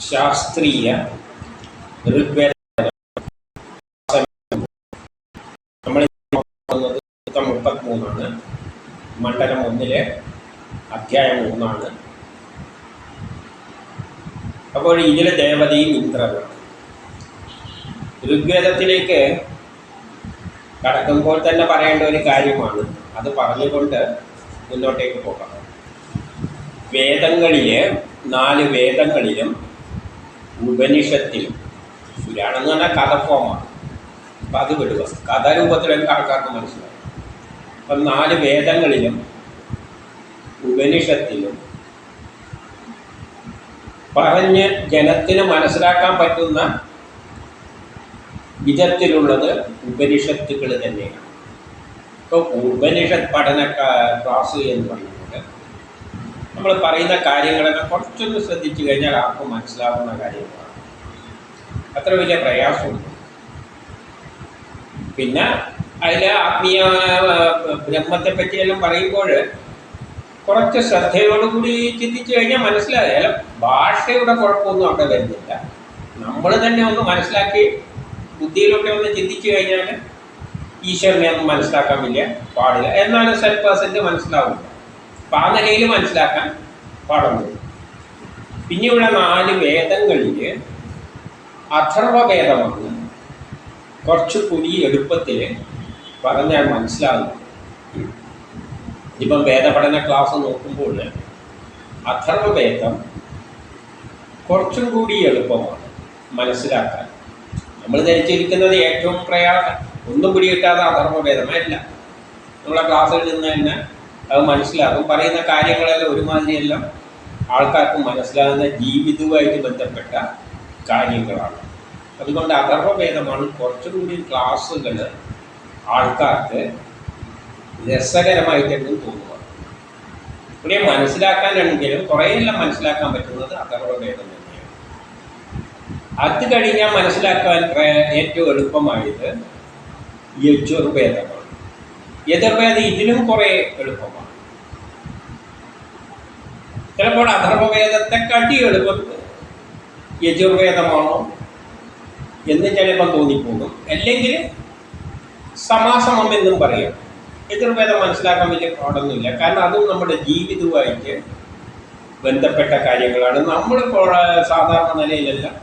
ശാസ്ത്രീയ ഋഗ്വേദ നമ്മൾ 33 മണ്ഡലം 1 അധ്യായം 3. അപ്പോൾ ഇതിലെ ദേവതയും ഇന്ദ്രനാണ്. ഋഗ്വേദത്തിലേക്ക് കടക്കുമ്പോൾ തന്നെ പറയേണ്ട ഒരു കാര്യമാണ്. അത് പറഞ്ഞുകൊണ്ട് മുന്നോട്ടേക്ക് പോകാം. വേദങ്ങളിലെ 4 വേദങ്ങളിലും ഉപനിഷത്തിലും പുരാണമെന്ന് പറഞ്ഞാൽ കഥ ഫോമാണ്. അപ്പം അത് വിടുക, കഥാരൂപത്തിലൊക്കെ ആൾക്കാർക്ക് മനസ്സിലാവും. അപ്പം 4 വേദങ്ങളിലും ഉപനിഷത്തിലും പറഞ്ഞ് ജനത്തിന് മനസ്സിലാക്കാൻ പറ്റുന്ന വിധത്തിലുള്ളത് ഉപനിഷത്തുകൾ തന്നെയാണ്. ഇപ്പോൾ ഉപനിഷത്ത് പഠന ക്ലാസ് എന്ന് പറയുന്നത് നമ്മൾ പറയുന്ന കാര്യങ്ങളൊക്കെ കുറച്ചൊന്ന് ശ്രദ്ധിച്ചു കഴിഞ്ഞാൽ ആർക്കും മനസ്സിലാവുന്ന കാര്യങ്ങളാണ്. അത്ര വലിയ പ്രയാസമുണ്ട്. പിന്നെ അതിൽ ആത്മീയ ബ്രഹ്മത്തെ പറ്റിയെല്ലാം പറയുമ്പോൾ കുറച്ച് ശ്രദ്ധയോടുകൂടി ചിന്തിച്ചു കഴിഞ്ഞാൽ മനസ്സിലായാലും ഭാഷയുടെ കുഴപ്പമൊന്നും അവിടെ വരുന്നില്ല. നമ്മൾ തന്നെ ഒന്ന് മനസ്സിലാക്കി ബുദ്ധിയിലൊക്കെ ഒന്ന് ചിന്തിച്ചു കഴിഞ്ഞാൽ ഈശ്വരനെ ഒന്നും മനസ്സിലാക്കാൻ വലിയ പാടില്ല. എന്നാലും 100% മനസ്സിലാവില്ല. അപ്പം ആ നിലയിൽ മനസ്സിലാക്കാൻ പാടുള്ളൂ. പിന്നെയുള്ള 4 വേദങ്ങളിൽ അഥർവവേദമാണ് കുറച്ചുകൂടി എളുപ്പത്തിൽ പറഞ്ഞാൽ മനസ്സിലാകും. ഇപ്പം വേദപഠന ക്ലാസ് നോക്കുമ്പോൾ അഥർവവേദം കുറച്ചും കൂടി എളുപ്പമാണ് മനസ്സിലാക്കാൻ. നമ്മൾ ധരിച്ചിരിക്കുന്നത് ഏറ്റവും പ്രയാസം ഒന്നും പിടി കിട്ടാതെ അഥർവവേദമല്ല. നമ്മളെ ക്ലാസ്സിൽ നിന്ന് തന്നെ അത് മനസ്സിലാകും. പറയുന്ന കാര്യങ്ങളെല്ലാം ഒരുമാതിരിയെല്ലാം ആൾക്കാർക്ക് മനസ്സിലാകുന്ന ജീവിതവുമായിട്ട് ബന്ധപ്പെട്ട കാര്യങ്ങളാണ്. അതുകൊണ്ട് അഥർവവേദമാണ് കുറച്ചും കൂടി ക്ലാസ്സുകൾ ആൾക്കാർക്ക് രസകരമായിട്ടെങ്കിലും തോന്നുക. ഇവിടെ മനസ്സിലാക്കാനാണെങ്കിലും കുറേയെല്ലാം മനസ്സിലാക്കാൻ പറ്റുന്നത് അഥർവവേദം തന്നെയാണ്. അത് കഴിഞ്ഞാൽ മനസ്സിലാക്കാൻ ഏറ്റവും എളുപ്പമായത് യജുർവേദമാണ്. യജുർവേദം ഇതിലും കുറേ എളുപ്പമാണ്. ചിലപ്പോൾ അഥർവവേദത്തെക്കാട്ടി എളുപ്പം യജുർവേദമാണോ എന്ന് ചിലപ്പം തോന്നിപ്പോകും. അല്ലെങ്കിൽ സമാസമം എന്നും പറയാം. യജുർവേദം മനസ്സിലാക്കാൻ വലിയ പാടൊന്നുമില്ല. കാരണം അതും നമ്മുടെ ജീവിതവുമായിട്ട് ബന്ധപ്പെട്ട കാര്യങ്ങളാണ്. നമ്മൾ സാധാരണ നിലയിലെല്ലാം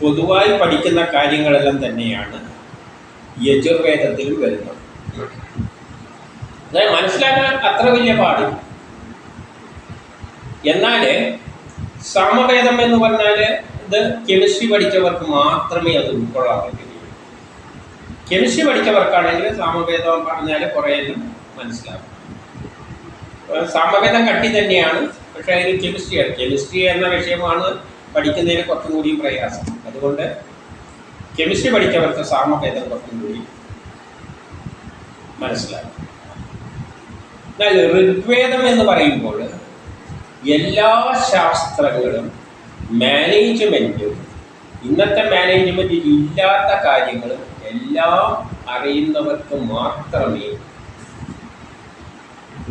പൊതുവായി പഠിക്കുന്ന കാര്യങ്ങളെല്ലാം തന്നെയാണ് യജുർവേദത്തിലും വരുന്നത്. അതായത് മനസ്സിലാക്കാൻ അത്ര വലിയ പാടില്ല. എന്നാൽ സാമവേദം എന്ന് പറഞ്ഞാൽ ഇത് കെമിസ്ട്രി പഠിച്ചവർക്ക് മാത്രമേ അത് ഉൾക്കൊള്ളാൻ പറ്റുകയുള്ളൂ. കെമിസ്ട്രി പഠിച്ചവർക്കാണെങ്കിൽ സാമവേദം പറഞ്ഞാൽ കുറേയെല്ലാം മനസ്സിലാകും. സാമവേദം കട്ടി തന്നെയാണ്, പക്ഷേ അതിന് കെമിസ്ട്രി എന്ന വിഷയമാണ് പഠിക്കുന്നതിന് കുറച്ചും കൂടി പ്രയാസം. അതുകൊണ്ട് കെമിസ്ട്രി പഠിച്ചവർക്ക് സാമവേദം കുറച്ചും കൂടി മനസ്സിലാകും. എന്നാൽ ഋഗ്വേദം എന്ന് പറയുമ്പോൾ എല്ലാ ശാസ്ത്രങ്ങളും മാനേജ്മെൻറ്റും ഇന്നത്തെ മാനേജ്മെൻറ്റിൽ ഇല്ലാത്ത കാര്യങ്ങളും എല്ലാം അറിയുന്നവർക്ക് മാത്രമേ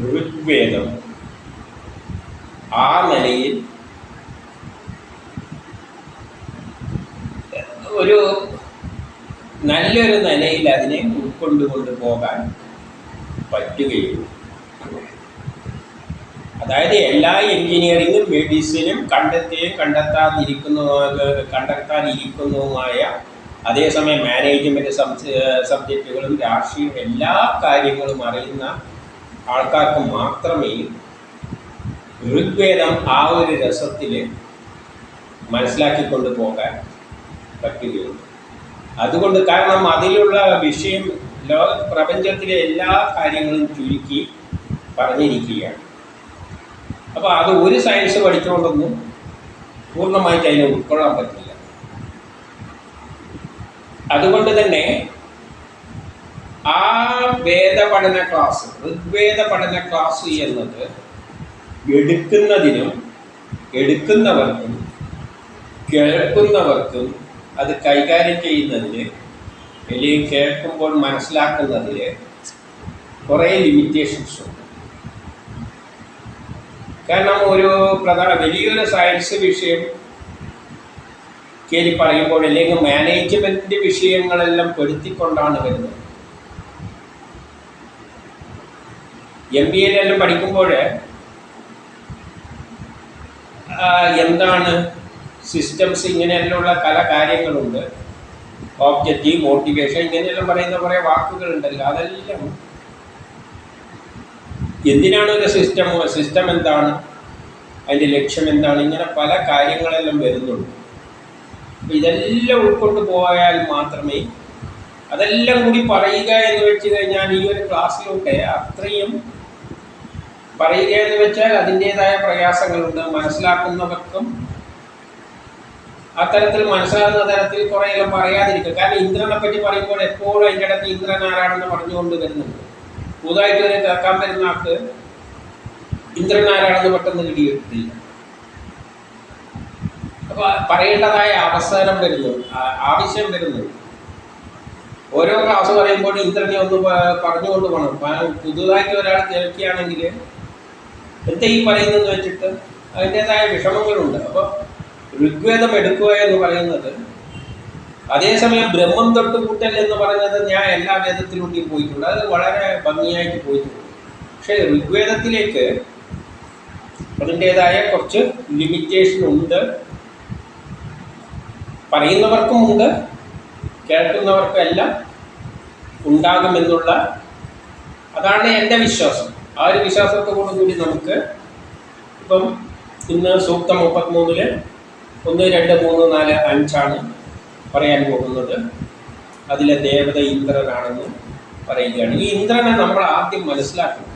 ഋഗ്വേദം ആ നിലയിൽ ഒരു നല്ലൊരു നിലയിൽ അതിനെ ഉൾക്കൊണ്ടുകൊണ്ട് പോകാൻ പറ്റുകയുള്ളൂ. അതായത് എല്ലാ എൻജിനീയറിങ്ങും മെഡിസിനും കണ്ടെത്താനിരിക്കുന്നതുമായ അതേസമയം മാനേജ്മെൻറ്റ് സബ്ജക്റ്റുകളും രാഷ്ട്രീയവും എല്ലാ കാര്യങ്ങളും അറിയുന്ന ആൾക്കാർക്ക് മാത്രമേ ഋഗ്വേദം ആ ഒരു രസത്തിൽ മനസ്സിലാക്കിക്കൊണ്ട് പോകാൻ പറ്റുകയുള്ളൂ. അതുകൊണ്ട് കാരണം അതിലുള്ള വിഷയം പ്രപഞ്ചത്തിലെ എല്ലാ കാര്യങ്ങളും ചുരുക്കി പറഞ്ഞിരിക്കുകയാണ്. അപ്പോൾ അത് ഒരു സയൻസ് പഠിച്ചുകൊണ്ടൊന്നും പൂർണ്ണമായിട്ട് അതിനെ ഉൾക്കൊള്ളാൻ പറ്റില്ല. അതുകൊണ്ട് തന്നെ ആ വേദപഠന ക്ലാസ്, ഋഗ്വേദ പഠന ക്ലാസ് എന്നത് എടുക്കുന്നവർക്കും കേൾക്കുന്നവർക്കും അത് കൈകാര്യം ചെയ്യുന്നതിന് അല്ലെങ്കിൽ കേൾക്കുമ്പോൾ മനസ്സിലാക്കുന്നതിൽ കുറേ ലിമിറ്റേഷൻസ് ഉണ്ട്. കാരണം ഒരു വലിയൊരു സയൻസ് വിഷയം കയറി പറയുമ്പോൾ, അല്ലെങ്കിൽ മാനേജ്മെന്റ് വിഷയങ്ങളെല്ലാം പെടുത്തിക്കൊണ്ടാണ് വരുന്നത്. MBA പഠിക്കുമ്പോൾ എന്താണ് സിസ്റ്റംസ്, ഇങ്ങനെയെല്ലാമുള്ള പല കാര്യങ്ങളുണ്ട്. ഓബ്ജക്റ്റീവ്, മോട്ടിവേഷൻ, ഇങ്ങനെയെല്ലാം പറയുന്ന കുറേ വാക്കുകളുണ്ടല്ലോ. അതെല്ലാം എന്തിനാണ് ഒരു സിസ്റ്റം എന്താണ്, അതിൻ്റെ ലക്ഷ്യം എന്താണ്, ഇങ്ങനെ പല കാര്യങ്ങളെല്ലാം വരുന്നുണ്ട്. അപ്പം ഇതെല്ലാം ഉൾക്കൊണ്ട് പോയാൽ മാത്രമേ, അതെല്ലാം കൂടി പറയുക എന്ന് വെച്ച് കഴിഞ്ഞാൽ ഈ ഒരു ക്ലാസ്സിലൂടെ അത്രയും പറയുക എന്ന് വെച്ചാൽ അതിൻ്റേതായ പ്രയാസങ്ങളുണ്ട്. മനസ്സിലാക്കുന്നവർക്കും അത്തരത്തിൽ മനസ്സിലാകുന്ന തരത്തിൽ കുറേയെല്ലാം പറയാതിരിക്കും. കാരണം ഇന്ദ്രനെ പറ്റി പറയുമ്പോൾ എപ്പോഴും അതിൻ്റെ ഇടയ്ക്ക് ഇന്ദ്രൻ ആരാണെന്ന് പറഞ്ഞുകൊണ്ട് വരുന്നുണ്ട്. പുതുതായിട്ട് ഒരു കേൾക്കാൻ വരുന്ന ആൾക്ക് ഇന്ദ്രൻ ആരാണെന്ന് പെട്ടെന്ന് കിട്ടിയിട്ടില്ല. അപ്പോൾ പറയേണ്ടതായ അവസരം വരുന്നു, ആവശ്യം വരുന്നു. ഓരോ ക്ലാസ് പറയുമ്പോൾ ഇന്ദ്രനെ ഒന്ന് പറഞ്ഞുകൊണ്ട് പോകണം. പുതുതായിട്ട് ഒരാൾ കേൾക്കുകയാണെങ്കിൽ എന്താ ഈ പറയുന്നതെന്ന് വെച്ചിട്ട് അതിൻ്റെതായ വിഷമങ്ങളുണ്ട്. അപ്പോൾ ഋഗ്വേദം എടുക്കുക എന്ന് പറയുന്നത്, അതേസമയം ബ്രഹ്മം തൊട്ട് കൂട്ടൽ എന്ന് പറയുന്നത് ഞാൻ എല്ലാ വേദത്തിലൂടെയും പോയിട്ടുണ്ട്, അത് വളരെ ഭംഗിയായിട്ട് പോയിട്ടുണ്ട്. പക്ഷേ ഋഗ്വേദത്തിലേക്ക് അതിൻ്റേതായ കുറച്ച് ലിമിറ്റേഷൻ ഉണ്ട്. പറയുന്നവർക്കുമുണ്ട്, കേൾക്കുന്നവർക്കും എല്ലാം ഉണ്ടാകുമെന്നുള്ള, അതാണ് എൻ്റെ വിശ്വാസം. ആ ഒരു വിശ്വാസത്തോടു കൂടി നമുക്ക് ഇപ്പം ഇന്ന് സൂക്തം 33 1, 2, 3, 4, 5 പറയാൻ പോകുന്നത്. അതിലെ ദേവത ഇന്ദ്രനാണെന്ന് പറയുകയാണ്. ഈ ഇന്ദ്രനെ നമ്മൾ ആദ്യം മനസ്സിലാക്കണം.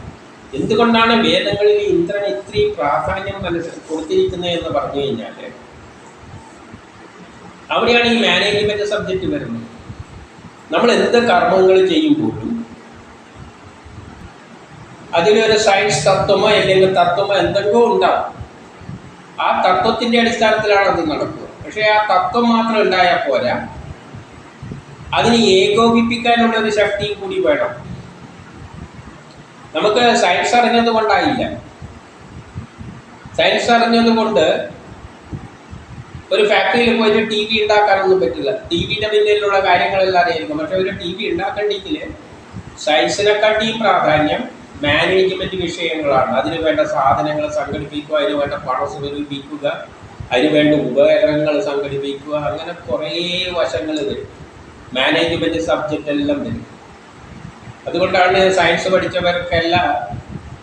എന്തുകൊണ്ടാണ് വേദങ്ങളിൽ ഇന്ദ്രൻ ഇത്രയും പ്രാധാന്യം കൊടുത്തിരിക്കുന്നത് എന്ന് പറഞ്ഞു കഴിഞ്ഞാൽ, അവിടെയാണ് ഈ മാനേജ്മെന്റ് സബ്ജക്റ്റ് വരുന്നത്. നമ്മൾ എന്ത് കർമ്മങ്ങൾ ചെയ്യുമ്പോഴും അതിലൊരു സയൻസ് തത്വമോ അല്ലെങ്കിൽ തത്വമോ എന്തെങ്കിലും ഉണ്ടാവും. ആ തത്വത്തിൻ്റെ അടിസ്ഥാനത്തിലാണ് അത് നടക്കുക. പക്ഷേ ആ തത്വം മാത്രം ഉണ്ടായാൽ പോരാ, അതിന് ഏകോപിപ്പിക്കാനുള്ള ഒരു ശക്തിയും കൂടി വേണം. നമുക്ക് സയൻസ് അറിഞ്ഞത് കൊണ്ടായില്ല. സയൻസ് അറിഞ്ഞത് കൊണ്ട് ഒരു ഫാക്ടറിയിൽ പോയിട്ട് TV ഉണ്ടാക്കാനൊന്നും പറ്റില്ല. TVയുടെ പിന്നിലുള്ള കാര്യങ്ങളെല്ലാം അറിയായിരിക്കും. പക്ഷെ ഒരു TV ഉണ്ടാക്കണമെങ്കിൽ സയൻസിനെക്കാട്ടിയും പ്രാധാന്യം മാനേജ്മെന്റ് വിഷയങ്ങളാണ്. അതിന് വേണ്ട സാധനങ്ങൾ സംഘടിപ്പിക്കുക, അതിന് വേണ്ട പണം സ്വരൂപിക്കുക, അതിന് വേണ്ട ഉപകരണങ്ങൾ സംഘടിപ്പിക്കുക, അങ്ങനെ കുറേ വശങ്ങൾ വരും. മാനേജ്മെന്റ് സബ്ജക്റ്റ് എല്ലാം വരും. അതുകൊണ്ടാണ് സയൻസ് പഠിച്ചവർക്കെല്ലാം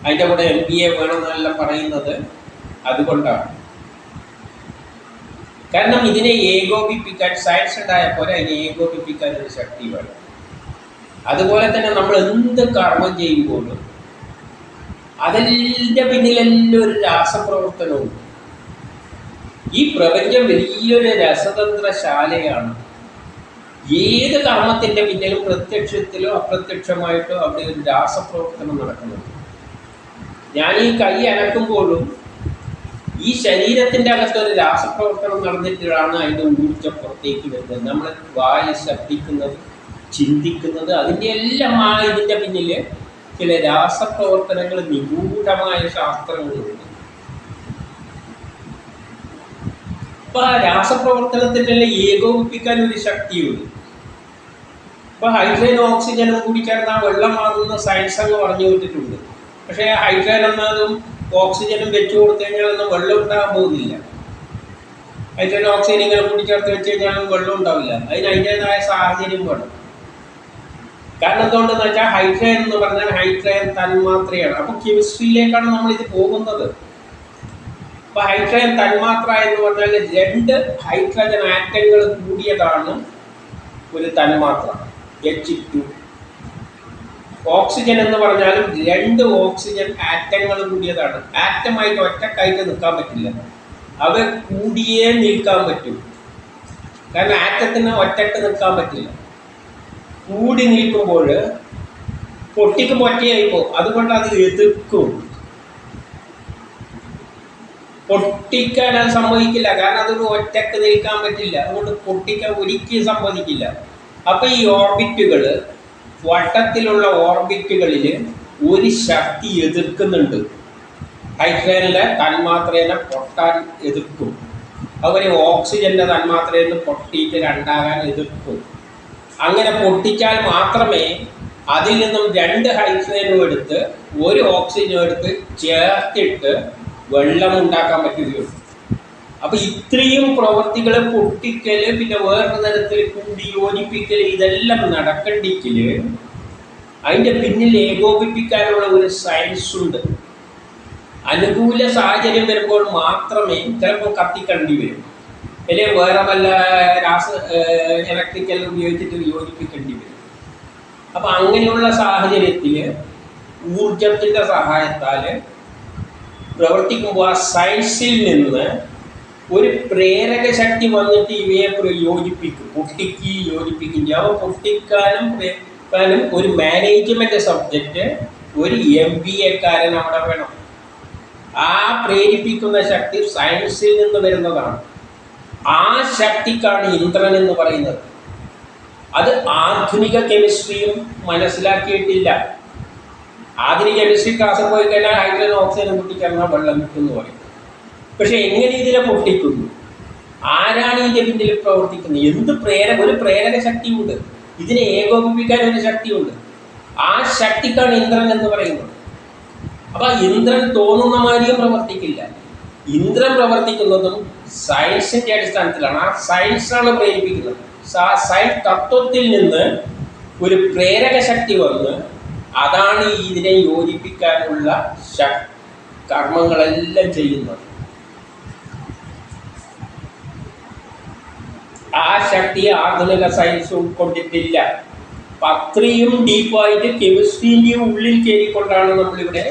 അതിൻ്റെ കൂടെ MBA വേണമെന്നെല്ലാം പറയുന്നത്. അതുകൊണ്ടാണ്. കാരണം ഇതിനെ ഏകോപിപ്പിക്കാൻ, സയൻസ് ഉണ്ടായാൽ പോലെ അതിനെ ഏകോപിപ്പിക്കാൻ ഒരു ശക്തി വേണം. അതുപോലെ തന്നെ നമ്മൾ എന്ത് കർമ്മം ചെയ്യുമ്പോഴും അതിൻ്റെ പിന്നിലെല്ലാം ഒരു രാസപ്രവർത്തനവും. ഈ പ്രപഞ്ചം വലിയൊരു രസതന്ത്രശാലയാണ്. ഏത് കർമ്മത്തിൻ്റെ പിന്നിലും പ്രത്യക്ഷത്തിലോ അപ്രത്യക്ഷമായിട്ടോ അവിടെ ഒരു രാസപ്രവർത്തനം നടക്കുന്നുണ്ട്. ഞാൻ ഈ കൈ അനക്കുമ്പോഴും ഈ ശരീരത്തിൻ്റെ അകത്തൊരു രാസപ്രവർത്തനം നടന്നിട്ടാണ് അതിൻ്റെ ഊർജ്ജം പുറത്തേക്ക് വരുന്നത്. നമ്മൾ വായു ശബ്ദിക്കുന്നത്, ചിന്തിക്കുന്നത്, അതിൻ്റെ എല്ലാം ഇതിൻ്റെ പിന്നിൽ ചില രാസപ്രവർത്തനങ്ങൾ, നിഗൂഢമായ ശാസ്ത്രങ്ങളുണ്ട്. അപ്പൊ ആ രാസപ്രവർത്തനത്തിനെല്ലാം ഏകോപിപ്പിക്കാൻ ഒരു ശക്തിയുണ്ട്. ഇപ്പൊ ഹൈഡ്രജനും ഓക്സിജനും കൂടി ചേർന്നാൽ വെള്ളമാകുന്ന സയൻസ് അങ്ങ് പറഞ്ഞു വിട്ടിട്ടുണ്ട്. പക്ഷേ ഹൈഡ്രജൻ എന്നതും ഓക്സിജനും വെച്ചു കൊടുത്തു കഴിഞ്ഞാൽ വെള്ളം ഉണ്ടാകാൻ പോകുന്നില്ല. ഹൈഡ്രജൻ ഓക്സിജൻ ഇങ്ങനെ കൂടി ചേർത്ത് വെച്ച് കഴിഞ്ഞാലും വെള്ളം ഉണ്ടാവില്ല. അതിന് അതിൻ്റെതായ സാഹചര്യം വേണം. കാരണം എന്തുകൊണ്ടെന്ന് വെച്ചാൽ ഹൈഡ്രജൻ എന്ന് പറഞ്ഞാൽ ഹൈഡ്രജൻ തന്മാത്രയാണ്. അപ്പോൾ കെമിസ്ട്രിയിലേക്കാണ് നമ്മളിത് പോകുന്നത്. അപ്പോൾ ഹൈഡ്രജൻ തന്മാത്ര എന്ന് പറഞ്ഞാൽ 2 ഹൈഡ്രജൻ ആറ്റങ്ങൾ കൂടിയതാണ് ഒരു തന്മാത്ര, H2. ഓക്സിജൻ എന്ന് പറഞ്ഞാലും 2 ഓക്സിജൻ ആറ്റങ്ങൾ കൂടിയതാണ്. ആറ്റമായിട്ട് ഒറ്റക്കായിട്ട് നിൽക്കാൻ പറ്റില്ല, അവ കൂടിയേ നിൽക്കാൻ പറ്റും. കാരണം ആറ്റത്തിന് ഒറ്റക്ക് നിൽക്കാൻ പറ്റില്ല. കൂടി നിൽക്കുമ്പോൾ പൊട്ടിക്കുമ്പോൾ ഒറ്റയായി പോകും. അതുകൊണ്ട് അത് എതിർക്കും. പൊട്ടിക്കാൻ അത് സമ്മതിക്കില്ല. കാരണം അതൊരു ഒറ്റക്ക് നിൽക്കാൻ പറ്റില്ല. അതുകൊണ്ട് പൊട്ടിക്കാൻ ഒരിക്കലും സമ്മതിക്കില്ല. അപ്പം ഈ ഓർബിറ്റുകൾ, വട്ടത്തിലുള്ള ഓർബിറ്റുകളിൽ ഒരു ശക്തി എതിർക്കുന്നുണ്ട്. ഹൈഡ്രജനിലെ തന്മാത്രേനെ പൊട്ടാൻ എതിർക്കും. അതുപോലെ ഓക്സിജന്റെ തന്മാത്രയിൽ നിന്ന് പൊട്ടിയിട്ട് രണ്ടാകാൻ എതിർക്കും. അങ്ങനെ പൊട്ടിച്ചാൽ മാത്രമേ അതിൽ നിന്നും 2 ഹൈഡ്രജനും എടുത്ത് 1 ഓക്സിജനും എടുത്ത് ചേർത്തിട്ട് വെള്ളം ഉണ്ടാക്കാൻ പറ്റുകയുള്ളൂ. അപ്പൊ ഇത്രയും പ്രവൃത്തികൾ, പൊട്ടിക്കല്, പിന്നെ വേറൊരു തരത്തിൽ കൂടി യോജിപ്പിക്കൽ, ഇതെല്ലാം നടക്കണ്ടിക്കല് അതിൻ്റെ പിന്നിൽ ഏകോപിപ്പിക്കാനുള്ള ഒരു സയൻസ് ഉണ്ട്. അനുകൂല സാഹചര്യം വരുമ്പോൾ മാത്രമേ ചിലപ്പോൾ കത്തിക്കേണ്ടി വരും, അല്ലെങ്കിൽ വേറെ വല്ല ഇലക്ട്രിക്കൽ ഉപയോഗിച്ചിട്ട് യോജിപ്പിക്കേണ്ടി വരും. അപ്പം അങ്ങനെയുള്ള സാഹചര്യത്തിൽ ഊർജത്തിൻ്റെ സഹായത്താൽ പ്രവർത്തിക്കുമ്പോൾ ആ സയൻസിൽ നിന്ന് ഒരു പ്രേരക ശക്തി വന്നിട്ട് ഇവയെ യോജിപ്പിക്കും, യോജിപ്പിക്കും. അവ പൊട്ടിക്കാനും ഒരു മാനേജ്മെന്റ് സബ്ജക്റ്റ്, ഒരു MBA-കാരൻ അവിടെ വേണം. ആ പ്രേരിപ്പിക്കുന്ന ശക്തി സയൻസിൽ നിന്ന് വരുന്നതാണ്. ആ ശക്തിക്കാണ് ഇന്ദ്രൻ എന്ന് പറയുന്നത്. അത് ആധുനിക കെമിസ്ട്രിയും മനസ്സിലാക്കിയിട്ടില്ല. ആധുനിക കെമിസ്ട്രി ക്ലാസ്സിൽ പോയി കഴിഞ്ഞാൽ ഹൈഡ്രജൻ ഓക്സിജൻ പൊട്ടിക്കറിഞ്ഞാൽ വെള്ളം എന്ന് പറയും. പക്ഷെ എങ്ങനെ ഇതിനെ പൊട്ടിക്കുന്നു, ആരാണ് ഇതിൻ്റെ പിന്നിൽ പ്രവർത്തിക്കുന്നത്, ഒരു പ്രേരക ശക്തിയുണ്ട്, ഇതിനെ ഏകോപിപ്പിക്കാൻ ഒരു ശക്തിയുണ്ട്. ആ ശക്തിക്കാണ് ഇന്ദ്രൻ എന്ന് പറയുന്നത്. അപ്പൊ ഇന്ദ്രൻ തോന്നുന്ന മാതിരിയും പ്രവർത്തിക്കില്ല. ഇന്ദ്രൻ പ്രവർത്തിക്കുന്നതും സയൻസിന്റെ അടിസ്ഥാനത്തിലാണ്. ആ സയൻസാണ് പ്രേരിപ്പിക്കുന്നത്. സയൻസ് തത്വത്തിൽ നിന്ന് ഒരു പ്രേരക ശക്തി വന്ന് അതാണ് ഇതിനെ യോജിപ്പിക്കാനുള്ള കർമ്മങ്ങളെല്ലാം ചെയ്യുന്നത്. ആ ശക്തിയെ ആധുനിക സയൻസ് ഉൾക്കൊണ്ടിട്ടില്ല. അത്രയും ഡീപ്പായിട്ട് കെമിസ്ട്രീൻ്റെ ഉള്ളിൽ കയറിക്കൊണ്ടാണ് നമ്മളിവിടെ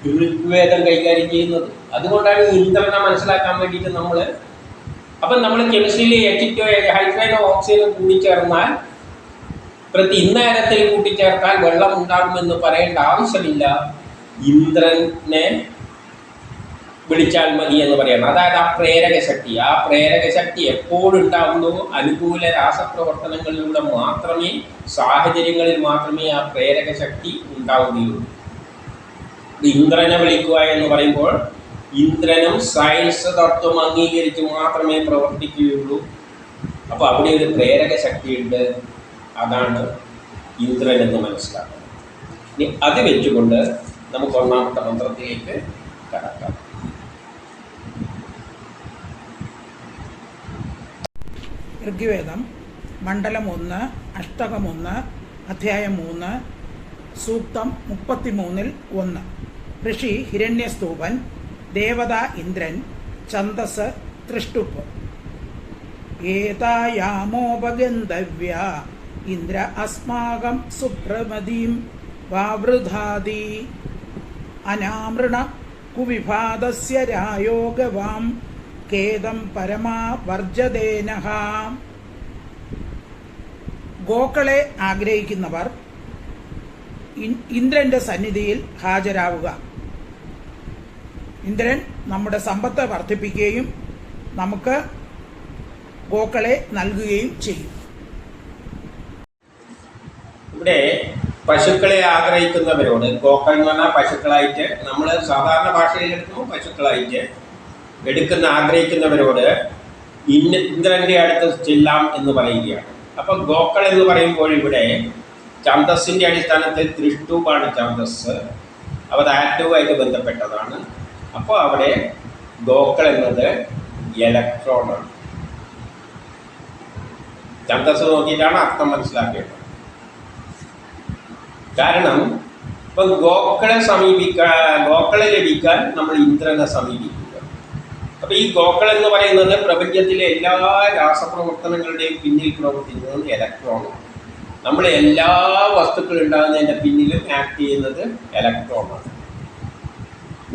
ഋഗ്വേദം കൈകാര്യം ചെയ്യുന്നത്. അതുകൊണ്ടാണ് ഇന്ദ്രനെ മനസ്സിലാക്കാൻ വേണ്ടിയിട്ട് അപ്പം നമ്മൾ കെമിസ്ട്രിയിൽ H2O ഹൈഡ്രജനോ ഓക്സിജനോ കൂടിച്ചേർന്നാൽ ഇന്നേരത്തിൽ കൂട്ടിച്ചേർത്താൽ വെള്ളം ഉണ്ടാകുമെന്ന് പറയേണ്ട ആവശ്യമില്ല. ഇന്ദ്രനെ വിളിച്ചാൽ മതി എന്ന് പറയണം. അതായത് ആ പ്രേരക ശക്തി എപ്പോഴുണ്ടാകുന്നു അനുകൂല രാസപ്രവർത്തനങ്ങളിലൂടെ മാത്രമേ, സാഹചര്യങ്ങളിൽ മാത്രമേ ആ പ്രേരക ശക്തി ഉണ്ടാവുകയുള്ളൂ. ഇന്ദ്രനെ വിളിക്കുക എന്ന് പറയുമ്പോൾ ഇന്ദ്രനും സയൻസ് തത്വം അംഗീകരിച്ച് മാത്രമേ പ്രവർത്തിക്കുകയുള്ളൂ. അപ്പോൾ അവിടെ ഒരു പ്രേരക ശക്തിയുണ്ട്, അതാണ് ഇന്ദ്രൻ എന്ന് മനസ്സിലാക്കണം. ഇനി അത് വെച്ചുകൊണ്ട് നമുക്ക് ഒന്നാമത്തെ മന്ത്രത്തിലേക്ക് കടക്കാം. ഋഗ്വേദം മണ്ഡലം 1, അഷ്ടകം 1, അധ്യായം 3, സൂക്തം 33-1. ഋഷി ഹിരണ്യസ്തൂപൻ, ദേവത ഇന്ദ്രൻ, ഛന്ദസ് തൃഷ്ടുപ്പ്. ഏതായാമോപഗന്ധവ്യ ഇന്ദ്ര അസ്മാകം സുപ്രമദീം വാവൃധാതി അനാമൃണ കുവിഭാതസ്യ രായോഗവാം കേദം പരമാ വർജദേനഃ. ഗോക്കളെ ആഗ്രഹിക്കുന്നവർ ഇന്ദ്രന്റെ സന്നിധിയിൽ ഹാജരാവുക. ഇന്ദ്രൻ നമ്മുടെ സമ്പത്ത് വർദ്ധിപ്പിക്കുകയും നമുക്ക് ഗോക്കളെ നൽകുകയും ചെയ്യും. ഇവിടെ പശുക്കളെ ആഗ്രഹിക്കുന്നവരോട്, ഗോക്കൾ എന്ന് പറഞ്ഞാൽ പശുക്കളായിട്ട് നമ്മൾ സാധാരണ ഭാഷയിൽ എടുക്കുമ്പോൾ പശുക്കളായിട്ട് ആഗ്രഹിക്കുന്നവരോട് ഇന്ദ്രന്റെ അടുത്ത് ചെല്ലാം എന്ന് പറയുകയാണ്. അപ്പം ഗോക്കൾ എന്ന് പറയുമ്പോൾ ഇവിടെ ഛന്ദസ്സിൻ്റെ അടിസ്ഥാനത്തിൽ തൃഷ്ടൂപാണ് ഛന്ദസ്, അപ്പോൾ ആറ്റവുമായിട്ട് ബന്ധപ്പെട്ടതാണ്. അപ്പോൾ അവിടെ ഗോക്കൾ എന്നത് ഇലക്ട്രോണാണ്. ഛന്ദസ് നോക്കിയിട്ടാണ് അർത്ഥം മനസ്സിലാക്കേണ്ടത്. കാരണം ഇപ്പം ഗോക്കളെ ലഭിക്കാൻ നമ്മൾ ഇന്ദ്രനെ സമീപിക്കുക. അപ്പോൾ ഈ ഗോക്കൾ എന്ന് പറയുന്നത് പ്രപഞ്ചത്തിലെ എല്ലാ രാസപ്രവർത്തനങ്ങളുടെയും പിന്നിൽ പ്രവർത്തിക്കുന്നത് ഇലക്ട്രോണാണ്. നമ്മൾ എല്ലാ വസ്തുക്കളും ഉണ്ടാകുന്നതിൻ്റെ പിന്നിലും ആക്ട് ചെയ്യുന്നത് ഇലക്ട്രോണാണ്.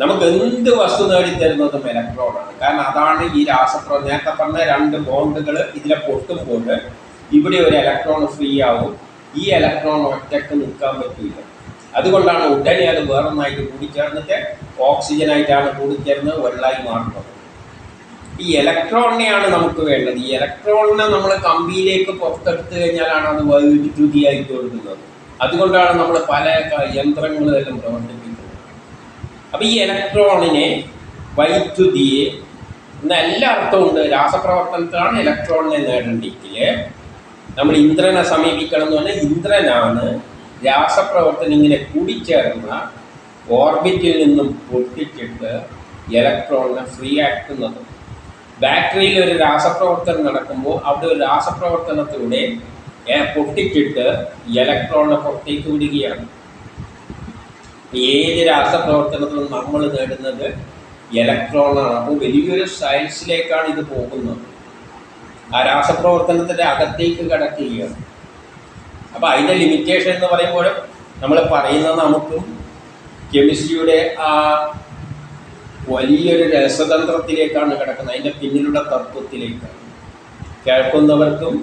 നമുക്ക് എന്ത് വസ്തു നേടിത്തരുന്നതും ഇലക്ട്രോണാണ്. കാരണം അതാണ് ഈ നേരത്തെ പറഞ്ഞ 2 ബോണ്ടുകൾ ഇതിലെ പൊട്ടുമ്പോൾ ഇവിടെ ഒരു ഇലക്ട്രോൺ ഫ്രീ ആവും. ഈ ഇലക്ട്രോൺ ഒറ്റക്ക് നിൽക്കാൻ പറ്റില്ല. അതുകൊണ്ടാണ് ഉടനെ അത് വേറൊന്നായിട്ട് കൂടിച്ചേർന്നിട്ട് ഓക്സിജനായിട്ടാണ് കൂടിച്ചേർന്ന് വെള്ളമായി മാറുന്നത്. ഈ ഇലക്ട്രോണിനെയാണ് നമുക്ക് വേണ്ടത്. ഈ ഇലക്ട്രോണിനെ നമ്മൾ കമ്പിയിലേക്ക് പുറത്തെടുത്തു കഴിഞ്ഞാലാണ് അത് വൈദ്യുതിയായിട്ട് കൊടുക്കുന്നത്. അതുകൊണ്ടാണ് നമ്മൾ പല യന്ത്രങ്ങളെല്ലാം പ്രവർത്തിപ്പിക്കുന്നത്. അപ്പോൾ ഈ ഇലക്ട്രോണിനെ, വൈദ്യുതിയെ എന്ന എല്ലാ അർത്ഥമുണ്ട്. രാസപ്രവർത്തനത്തിലാണ് ഇലക്ട്രോണിനെ നേടേണ്ടെങ്കിൽ നമ്മൾ ഇന്ദ്രനെ സമീപിക്കണം എന്ന് പറഞ്ഞാൽ ഇന്ദ്രനാണ് രാസപ്രവർത്തനം ഇങ്ങനെ കൂടിച്ചേർന്ന ഓർബിറ്റിൽ നിന്നും പൊട്ടിച്ചിട്ട് ഇലക്ട്രോണിനെ ഫ്രീ ആക്കുന്നത്. ബാറ്ററിയിൽ ഒരു രാസപ്രവർത്തനം നടക്കുമ്പോൾ അവിടെ ഒരു രാസപ്രവർത്തനത്തിലൂടെ പൊട്ടിച്ചിട്ട് ഇലക്ട്രോണിനെ പുറത്തേക്ക് വിടുകയാണ്. ഏത് രാസപ്രവർത്തനത്തിലും നമ്മൾ നേടുന്നത് ഇലക്ട്രോണാണ്. അപ്പോൾ വലിയൊരു സയൻസിലേക്കാണ് ഇത് പോകുന്നത്. ആ രാസപ്രവർത്തനത്തിൻ്റെ അകത്തേക്ക് കിടക്കുകയാണ്. അപ്പോൾ അതിൻ്റെ ലിമിറ്റേഷൻ എന്ന് പറയുമ്പോൾ നമ്മൾ പറയുന്നത് നമുക്കും കെമിസ്ട്രിയുടെ ആ വലിയൊരു രസതന്ത്രത്തിലേക്കാണ് കിടക്കുന്നത്, അതിൻ്റെ പിന്നിലുള്ള തത്വത്തിലേക്കാണ്. കേൾക്കുന്നവർക്കും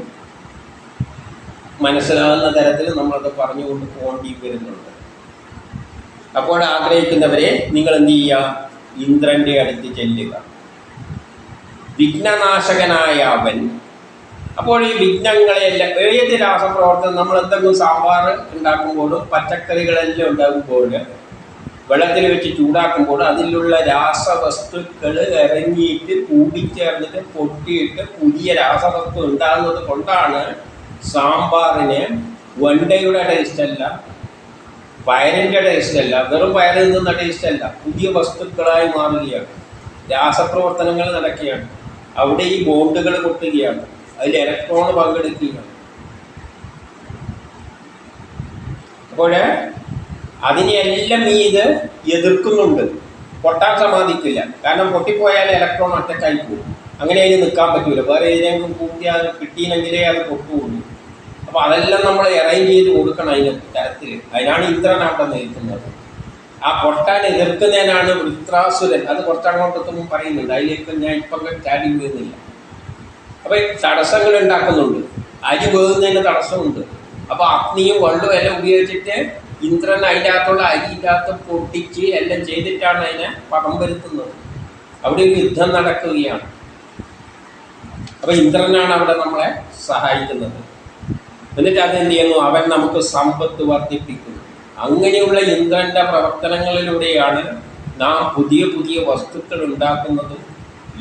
മനസ്സിലാകുന്ന തരത്തിൽ നമ്മളത് പറഞ്ഞുകൊണ്ട് പോകേണ്ടി വരുന്നുണ്ട്. അപ്പോൾ ആഗ്രഹിക്കുന്നവരെ നിങ്ങൾ എന്ത് ചെയ്യുക? ഇന്ദ്രൻ്റെ അടുത്ത് ചെല്ലുക. വിഘ്നനാശകനായ അവൻ. അപ്പോൾ ഈ വിഘ്നങ്ങളെല്ലാം, ഏത് രാസപ്രവർത്തനം, നമ്മൾ എന്തെങ്കിലും സാമ്പാർ ഉണ്ടാക്കുമ്പോഴും പച്ചക്കറികളെല്ലാം ഉണ്ടാകുമ്പോൾ വെള്ളത്തിൽ വെച്ച് ചൂടാക്കുമ്പോൾ അതിലുള്ള രാസവസ്തുക്കൾ ഇറങ്ങിയിട്ട് കൂടിച്ചേർന്നിട്ട് പൊട്ടിയിട്ട് പുതിയ രാസവസ്തു ഉണ്ടാകുന്നത് കൊണ്ടാണ് സാമ്പാറിന് വെണ്ടയുടെ ടേസ്റ്റ് അല്ല, പയറിൻ്റെ ടേസ്റ്റ് അല്ല, വെറും പയറിൽ നിന്ന ടേസ്റ്റ് അല്ല, പുതിയ വസ്തുക്കളായി മാറുകയാണ്. രാസപ്രവർത്തനങ്ങൾ നടക്കുകയാണ്. അവിടെ ഈ ബോണ്ടുകൾ പൊട്ടുകയാണ്, അതിൽ ഇലക്ട്രോൺ പങ്കെടുക്കുകയാണ്. അപ്പോൾ അതിനെയെല്ലാം ഇത് എതിർക്കുന്നുണ്ട്. പൊട്ടാൻ സമ്മതിക്കില്ല. കാരണം പൊട്ടിപ്പോയാൽ ഇലക്ട്രോൺ ഒറ്റക്കായി പോകും. അങ്ങനെ അതിന് നിൽക്കാൻ പറ്റില്ല. വേറെ ഏതെങ്കിലും കൂട്ടി അത് കിട്ടിയെങ്കിലേ അത് പൊട്ടുകയുള്ളൂ. അപ്പോൾ അതെല്ലാം നമ്മൾ അറേഞ്ച് ചെയ്ത് കൊടുക്കണം അതിന് തരത്തിൽ. അതിനാണ് ഇന്ദ്രൻ അവിടെ നിൽക്കുന്നത്. ആ പൊട്ടാൻ എതിർക്കുന്നതിനാണ് വൃത്രാസുരൻ. അത് കുറച്ചങ്ങോട്ടൊന്നും പറയുന്നുണ്ട്, അതിലേക്ക് ഞാൻ ഇപ്പം ചാടി വീഴുന്നില്ല. അപ്പോൾ തടസ്സങ്ങൾ ഉണ്ടാക്കുന്നുണ്ട്. അരി വേകുന്നതിന് തടസ്സമുണ്ട്. അപ്പോൾ അഗ്നിയും വെള്ളവും എല്ലാം ഉപയോഗിച്ചിട്ട് ഇന്ദ്രൻ അതിൻ്റെ അകത്തുള്ള അരിൻ്റെ അകത്ത് പൊട്ടിച്ച് എല്ലാം ചെയ്തിട്ടാണ് അതിനെ പകം വരുത്തുന്നത്. അവിടെ ഒരു യുദ്ധം നടക്കുകയാണ്. അപ്പോൾ ഇന്ദ്രനാണ് അവിടെ നമ്മളെ സഹായിക്കുന്നത്. എന്നിട്ട് അതെന്ത് ചെയ്യുന്നു? അവൻ നമുക്ക് സമ്പത്ത് വർദ്ധിപ്പിക്കുന്നു. അങ്ങനെയുള്ള ഇന്ദ്രൻ്റെ പ്രവർത്തനങ്ങളിലൂടെയാണ് നാം പുതിയ പുതിയ വസ്തുക്കൾ ഉണ്ടാക്കുന്നതും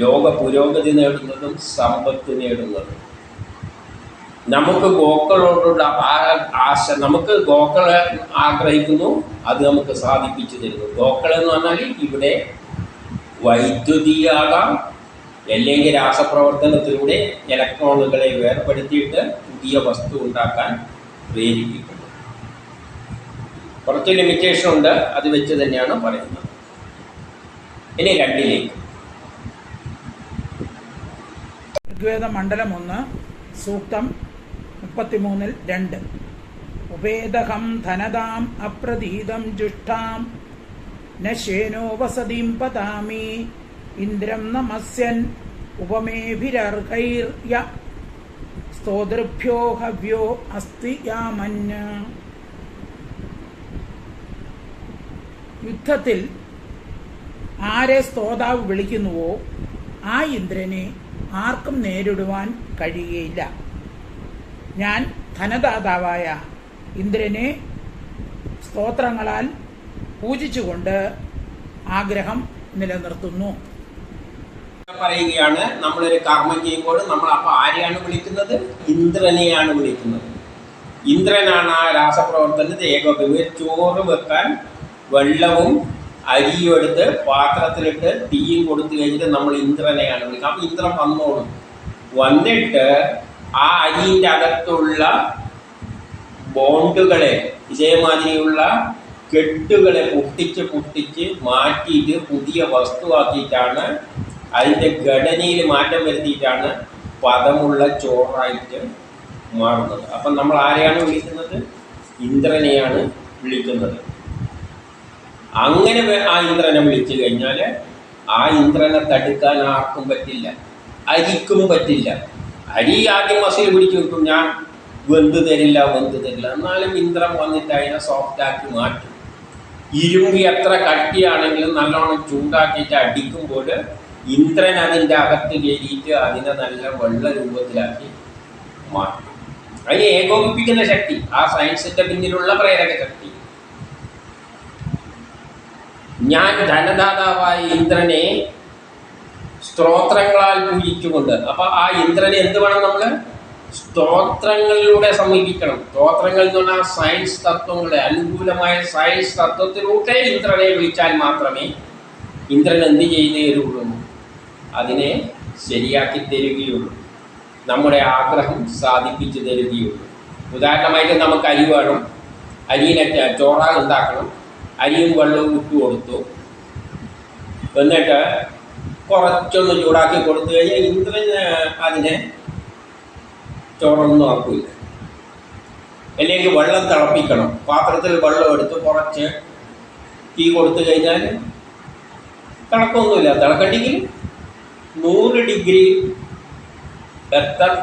ലോക പുരോഗതി നേടുന്നതും സമ്പത്ത് നേടുന്നതും. നമുക്ക് ഗോക്കളോടുള്ള ആശ, നമുക്ക് ഗോക്കളെ ആഗ്രഹിക്കുന്നു, അത് നമുക്ക് സാധിപ്പിച്ചു തരുന്നു. ഗോക്കൾ എന്ന് പറഞ്ഞാൽ ഇവിടെ വൈദ്യുതിയാകാം, അല്ലെങ്കിൽ രാസപ്രവർത്തനത്തിലൂടെ ഇലക്ട്രോണുകളെ വേർപെടുത്തിയിട്ട് പുതിയ വസ്തു ഉണ്ടാക്കാൻ പ്രേരിപ്പിക്കുന്നു. കുറച്ച് ലിമിറ്റേഷൻ ഉണ്ട്, അത് വെച്ച് തന്നെയാണ് പറയുന്നത്. ഇനി രണ്ടിലേക്ക്. ഋഗ്വേദ മണ്ഡലം 1 സൂക്തം 33-2. ഉപേദഹം ധനതാം അപ്രതീതം ജുഷ്ടാം നശേനോ വസതിം പതാമി ഇന്ദ്രം നമസ്യൻ ഉപമേഭിരർഹൈര്യ സ്തോതൃഭ്യോ ഹവ്യോ അസ്തി യാമന്. യുദ്ധത്തിൽ ആരെ സ്തോതാവ് വിളിക്കുന്നുവോ ആ ഇന്ദ്രനെ ആർക്കും നേരിടുവാൻ കഴിയുകയില്ല. ഞാൻ ധനദാതാവായ ഇന്ദ്രനെ സ്തോത്രങ്ങളാൽ പൂജിച്ചുകൊണ്ട് ആഗ്രഹം നിലനിർത്തുന്നു. പറയുകയാണ്, നമ്മളൊരു കർമ്മം ചെയ്യുമ്പോൾ നമ്മൾ അപ്പോൾ ആരെയാണ് വിളിക്കുന്നത്? ഇന്ദ്രനെയാണ് വിളിക്കുന്നത്. ഇന്ദ്രനാണ് ആ രാസപ്രവർത്തനത്തിൽ ഏകോപിപ്പിക്കുക. ചോറ് വെക്കാൻ വെള്ളവും അരിയും എടുത്ത് പാത്രത്തിലിട്ട് തീയും കൊടുത്തു കഴിഞ്ഞിട്ട് നമ്മൾ ഇന്ദ്രനെയാണ് വിളിക്കുക. അപ്പം ഇന്ദ്രൻ വന്നോളും. വന്നിട്ട് ആ അരിൻ്റെ അകത്തുള്ള ബോണ്ടുകളെ, ഇതേമാതിരിയുള്ള കെട്ടുകളെ പൊട്ടിച്ച് മാറ്റിയിട്ട് പുതിയ വസ്തുവാക്കിയിട്ടാണ്, അതിൻ്റെ ഘടനയിൽ മാറ്റം വരുത്തിയിട്ടാണ് പദമുള്ള ചോറായിട്ട് മാറുന്നത്. അപ്പം നമ്മൾ ആരെയാണ് വിളിക്കുന്നത്? ഇന്ദ്രനെയാണ് വിളിക്കുന്നത്. അങ്ങനെ ആ ഇന്ദ്രനെ വിളിച്ചു കഴിഞ്ഞാൽ ആ ഇന്ദ്രനെ തടുക്കാൻ ആർക്കും പറ്റില്ല, അരിക്കും പറ്റില്ല. അരി ആദ്യം മസിൽ പിടിച്ചു വെക്കും, ഞാൻ വെന്ത് തരില്ല. എന്നാലും ഇന്ദ്രൻ വന്നിട്ട് അതിനെ സോഫ്റ്റാക്കി മാറ്റും. ഇരുമ്പ് എത്ര കട്ടിയാണെങ്കിലും നല്ലോണം ചൂടാക്കിയിട്ട് അടിക്കുമ്പോൾ ഇന്ദ്രൻ അതിൻ്റെ അകത്ത് കയറിയിട്ട് അതിനെ നല്ല വെള്ള രൂപത്തിലാക്കി മാറ്റും. അതിനെ ഏകോപിപ്പിക്കുന്ന ശക്തി, ആ സയൻസിൻ്റെ പിന്നിലുള്ള പ്രേരക ശക്തി. ഞാൻ ധനദാതാവായ ഇന്ദ്രനെ സ്തോത്രങ്ങളാൽ പൂജിച്ചുകൊണ്ട്. അപ്പൊ ആ ഇന്ദ്രനെ എന്ത് വേണം? നമ്മൾ സ്തോത്രങ്ങളിലൂടെ സമീപിക്കണം. സ്തോത്രങ്ങൾ എന്ന് പറഞ്ഞാൽ സയൻസ് തത്വങ്ങളെ, അനുകൂലമായ സയൻസ് തത്വത്തിലൂടെ ഇന്ദ്രനെ വിളിച്ചാൽ മാത്രമേ ഇന്ദ്രൻ എന്ത് ചെയ്തു തരുള്ളൂ? അതിനെ ശരിയാക്കി തരികയുള്ളൂ, നമ്മുടെ ആഗ്രഹം സാധിപ്പിച്ചു തരികയുള്ളൂ. ഉദാഹരണമായിട്ട് നമുക്ക് അരി വേണം, അരിയിലെ ചോറ ഉണ്ടാക്കണം. അരിയും വെള്ളവും ഇട്ട് കൊടുത്തു, എന്നിട്ട് കുറച്ചൊന്ന് ചൂടാക്കി കൊടുത്തു കഴിഞ്ഞാൽ ഇന്ദ്രൻ അതിനെ ചോറൊന്നും ആക്കില്ല. അല്ലെങ്കിൽ വെള്ളം തിളപ്പിക്കണം, പാത്രത്തിൽ വെള്ളം എടുത്ത് കുറച്ച് തീ കൊടുത്തു കഴിഞ്ഞാൽ തിളക്കൊന്നുമില്ല. തിളക്കണ്ടെങ്കിൽ 100 ഡിഗ്രി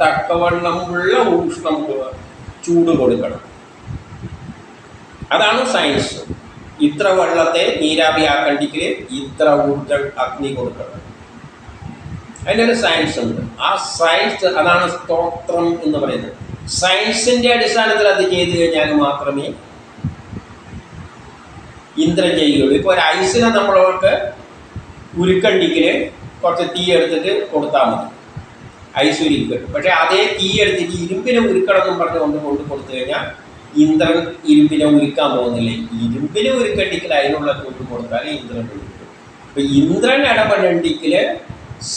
തക്കവണ്ണമുള്ള ഊഷ്ണം ചൂട് കൊടുക്കണം. അതാണ് സയൻസ്. ഇത്ര വെള്ളത്തെ നീരാവിയാക്കണ്ടെങ്കിൽ ഇത്ര ഊർജ്ജം അഗ്നി കൊടുക്കണം. അതിനൊരു സയൻസ് ഉണ്ട്. ആ സയൻസ്, അതാണ് സ്തോത്രം എന്ന് പറയുന്നത്. സയൻസിന്റെ അടിസ്ഥാനത്തിൽ അത് ചെയ്തു കഴിഞ്ഞാൽ മാത്രമേ ഇന്ദ്രൻ ചെയ്യുകയുള്ളൂ. ഇപ്പോൾ ഒരു ഐസിനെ നമ്മളോട്ട് ഉരുക്കണ്ടെങ്കിൽ കുറച്ച് തീ എടുത്തിട്ട് കൊടുത്താൽ മതി, ഐസ് ഉരുക്കും. പക്ഷെ അതേ തീ എടുത്തിട്ട് ഇരുമ്പിനെ ഉരുക്കണം എന്നും പറഞ്ഞുകൊണ്ട് കൊടുത്തു കഴിഞ്ഞാൽ ഇന്ദ്രൻ ഇരുമ്പിനെ ഉരുക്കാൻ പോകുന്നില്ല. ഇരുമ്പിനെ ഉരുക്കണ്ടെങ്കിൽ അതിനുള്ള തൊട്ട് കൊടുത്താൽ ഇന്ദ്രൻ ഉരുക്കും. അപ്പൊ ഇന്ദ്രൻ ഇടപെടണ്ടെങ്കിൽ